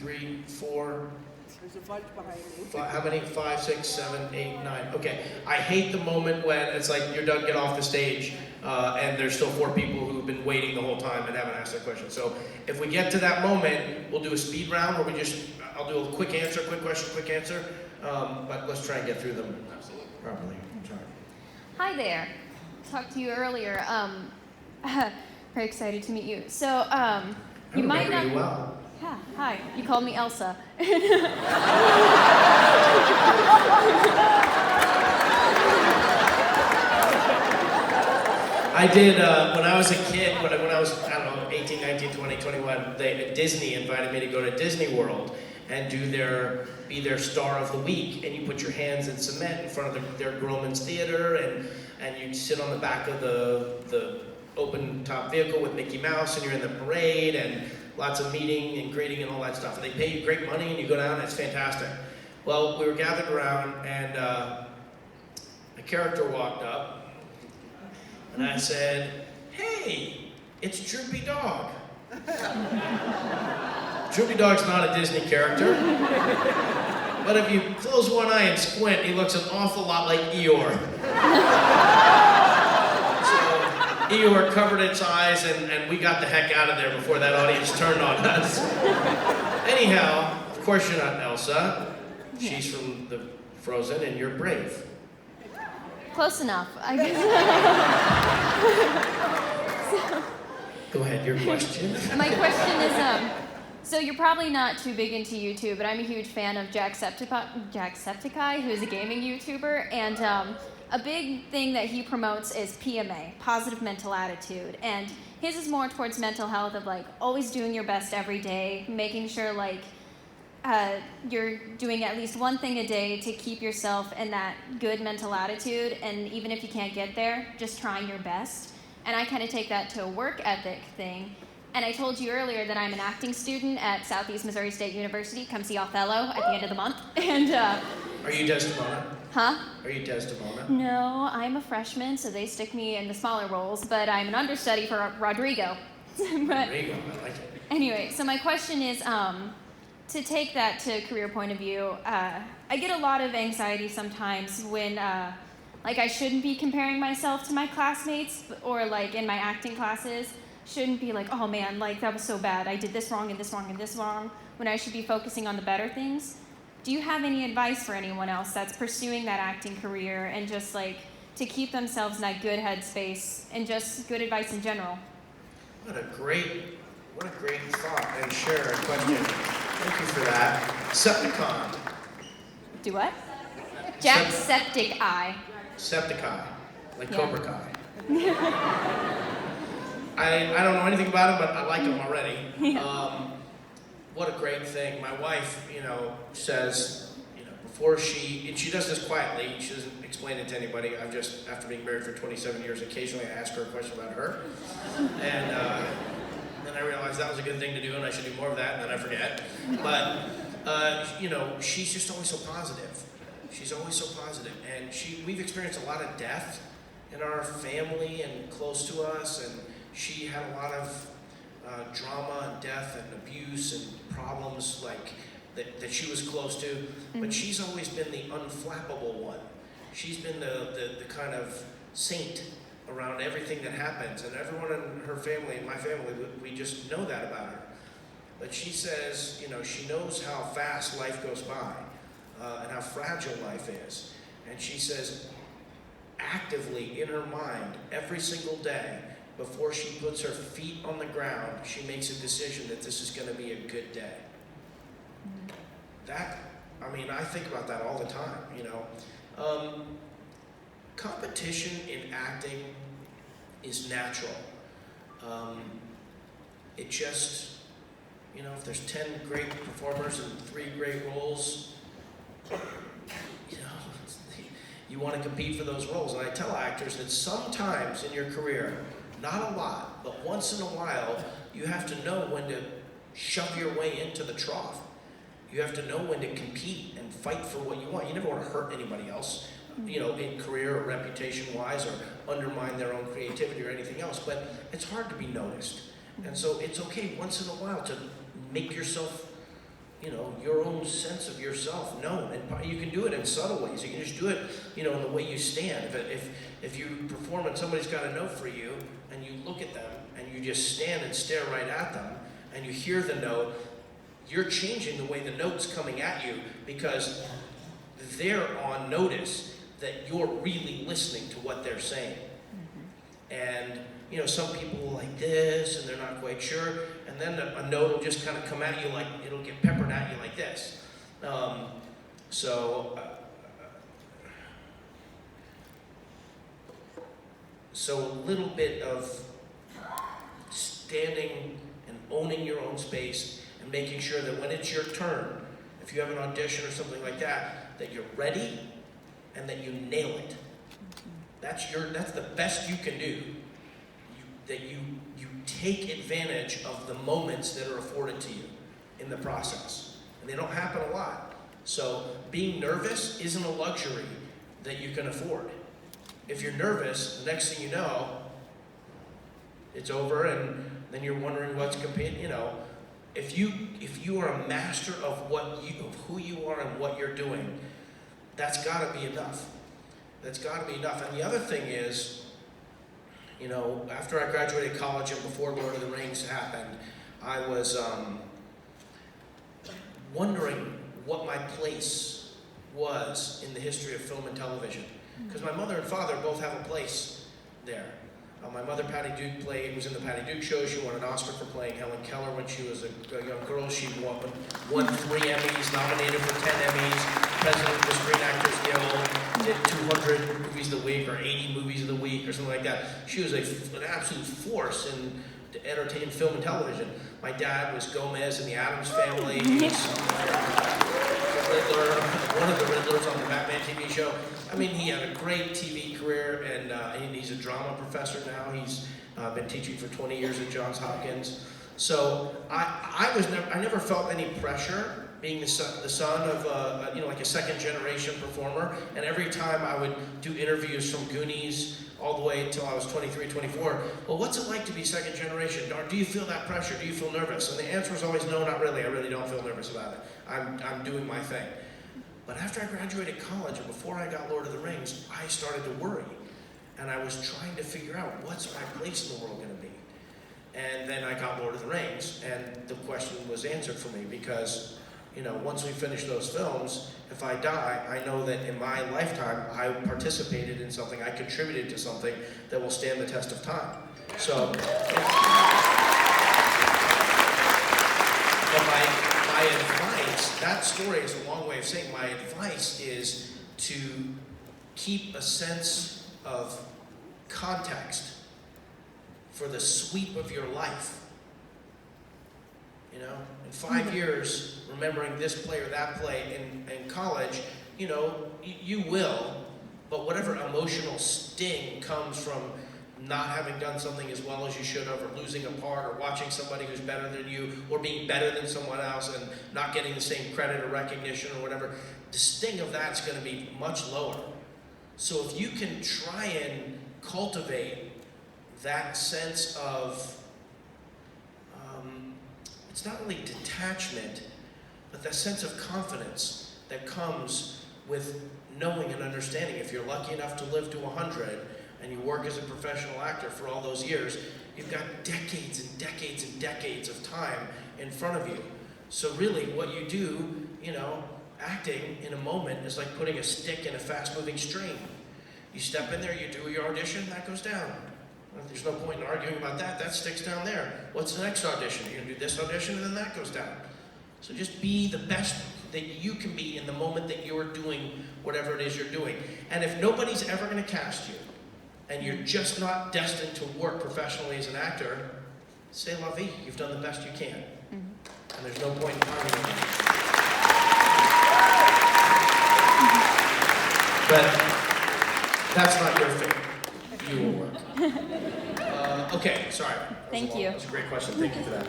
3, 4. There's a bunch behind me. How many? 5, 6, 7, 8, 9. Okay. I hate the moment when it's like you're done, get off the stage, and there's still 4 people who've been waiting the whole time and haven't asked their question. So if we get to that moment, we'll do a speed round where I'll do a quick answer, quick question, quick answer. But let's try and get through them properly. Hi there. Talked to you earlier. Very excited to meet you. So, you might not. You well. Yeah. Hi. You called me Elsa. I did, when I was a kid, when I was, I don't know, 18, 19, 20, 21, Disney invited me to go to Disney World and be their star of the week. And you put your hands in cement in front of their Grauman's Theater, and you sit on the back of the open top vehicle with Mickey Mouse, and you're in the parade, and lots of meeting and greeting and all that stuff. And they pay you great money, and you go down, and it's fantastic. Well, we were gathered around, and a character walked up, and I said, "Hey, it's Droopy Dog." Droopy Dog's not a Disney character, but if you close one eye and squint, he looks an awful lot like Eeyore. So Eeyore covered its eyes, and we got the heck out of there before that audience turned on us. Anyhow, of course you're not Elsa. She's from the Frozen, and you're Brave. Close enough, I guess. Go ahead, your question. My question is, so you're probably not too big into YouTube, but I'm a huge fan of Jacksepticeye, who's a gaming YouTuber, and a big thing that he promotes is PMA, positive mental attitude, and his is more towards mental health of like always doing your best every day, making sure like you're doing at least one thing a day to keep yourself in that good mental attitude, and even if you can't get there, just trying your best. And I kind of take that to a work ethic thing. And I told you earlier that I'm an acting student at Southeast Missouri State University. Come see Othello at the end of the month. And Are you Desdemona? Huh? Are you Desdemona? No, I'm a freshman, so they stick me in the smaller roles, but I'm an understudy for Rodrigo. Rodrigo, I like it. Anyway, so my question is, to take that to a career point of view, I get a lot of anxiety sometimes when, like, I shouldn't be comparing myself to my classmates, or like in my acting classes, shouldn't be like, oh man, like that was so bad, I did this wrong and this wrong and this wrong, when I should be focusing on the better things. Do you have any advice for anyone else that's pursuing that acting career and just like to keep themselves in that good headspace and just good advice in general? What a great thought and share a question. Thank you for that. Septicon. Do what? Jacksepticeye. Septiceye, like Yeah. Cobra Kai. I don't know anything about him, but I like him already. Yeah. What a great thing. My wife, says, before and she does this quietly, she doesn't explain it to anybody. I've just, after being married for 27 years, occasionally I ask her a question about her. And then I realized that was a good thing to do and I should do more of that, and then I forget. But, she's just always so positive. She's always so positive. And we've experienced a lot of death in our family and close to us, and she had a lot of drama and death and abuse and problems like that she was close to, but she's always been the unflappable one. She's been the kind of saint around everything that happens, and everyone in her family, in my family, we just know that about her. But she says, she knows how fast life goes by and how fragile life is. And she says, actively in her mind, every single day, before she puts her feet on the ground, she makes a decision that this is going to be a good day. I think about that all the time, competition in acting is natural. It just, if there's 10 great performers and 3 great roles, you want to compete for those roles. And I tell actors that sometimes in your career, not a lot, but once in a while, you have to know when to shove your way into the trough. You have to know when to compete and fight for what you want. You never want to hurt anybody else, in career or reputation-wise, or undermine their own creativity or anything else, but it's hard to be noticed. And so it's okay once in a while to make yourself your own sense of yourself known. And you can do it in subtle ways. You can just do it, in the way you stand. If you perform and somebody's got a note for you, and you look at them, and you just stand and stare right at them, and you hear the note, you're changing the way the note's coming at you because they're on notice that you're really listening to what they're saying. And, some people will like this, and they're not quite sure, and then a note will just kind of come at you like, it'll get peppered at you like this. So a little bit of standing and owning your own space and making sure that when it's your turn, if you have an audition or something like that, that you're ready and that you nail it. That's the best you can do. That you take advantage of the moments that are afforded to you in the process. And they don't happen a lot. So being nervous isn't a luxury that you can afford. If you're nervous, the next thing you know, it's over, and then you're wondering what's if you are a master of who you are and what you're doing, that's got to be enough. That's got to be enough. And the other thing is, after I graduated college and before Lord of the Rings happened, I was wondering what my place was in the history of film and television. Because my mother and father both have a place there. My mother, Patty Duke, was in the Patty Duke Show. She won an Oscar for playing Helen Keller when she was a young girl. She won 3 Emmys, nominated for 10 Emmys, president of the Screen Actors Guild, did 200 movies of the week or 80 movies of the week or something like that. She was an absolute force in entertaining film and television. My dad was Gomez in the Addams Family. He was Riddler, one of the Riddlers on the Batman TV show. I mean, he had a great TV career, and he's a drama professor now. He's been teaching for 20 years at Johns Hopkins. So I never felt any pressure being the son of like a second generation performer. And every time I would do interviews from Goonies all the way until I was 23, 24, well, what's it like to be second generation? Or do you feel that pressure? Do you feel nervous? And the answer was always no, not really. I really don't feel nervous about it. I'm doing my thing. But after I graduated college and before I got Lord of the Rings, I started to worry. And I was trying to figure out, what's my place in the world going to be? And then I got Lord of the Rings, and the question was answered for me because, once we finish those films, if I die, I know that in my lifetime, I participated in something, I contributed to something that will stand the test of time. So, but my advice, that story is a long way of saying my advice is to keep a sense of context for the sweep of your life. In 5 years, remembering this play or that play in college, you will, but whatever emotional sting comes from not having done something as well as you should have, or losing a part, or watching somebody who's better than you, or being better than someone else and not getting the same credit or recognition or whatever, the sting of that's going to be much lower. So if you can try and cultivate that sense of, it's not really detachment, but that sense of confidence that comes with knowing and understanding. If you're lucky enough to live to 100 and you work as a professional actor for all those years, you've got decades and decades and decades of time in front of you. So really what you do, acting in a moment is like putting a stick in a fast-moving stream. You step in there, you do your audition, that goes down. There's no point in arguing about that. That sticks down there. What's the next audition? You're going to do this audition, and then that goes down. So just be the best that you can be in the moment that you're doing whatever it is you're doing. And if nobody's ever going to cast you, and you're just not destined to work professionally as an actor, c'est la vie. You've done the best you can. And there's no point in arguing. But that's not your fate. You will work. Okay, sorry. Thank you. That's a great question. Thank you for that.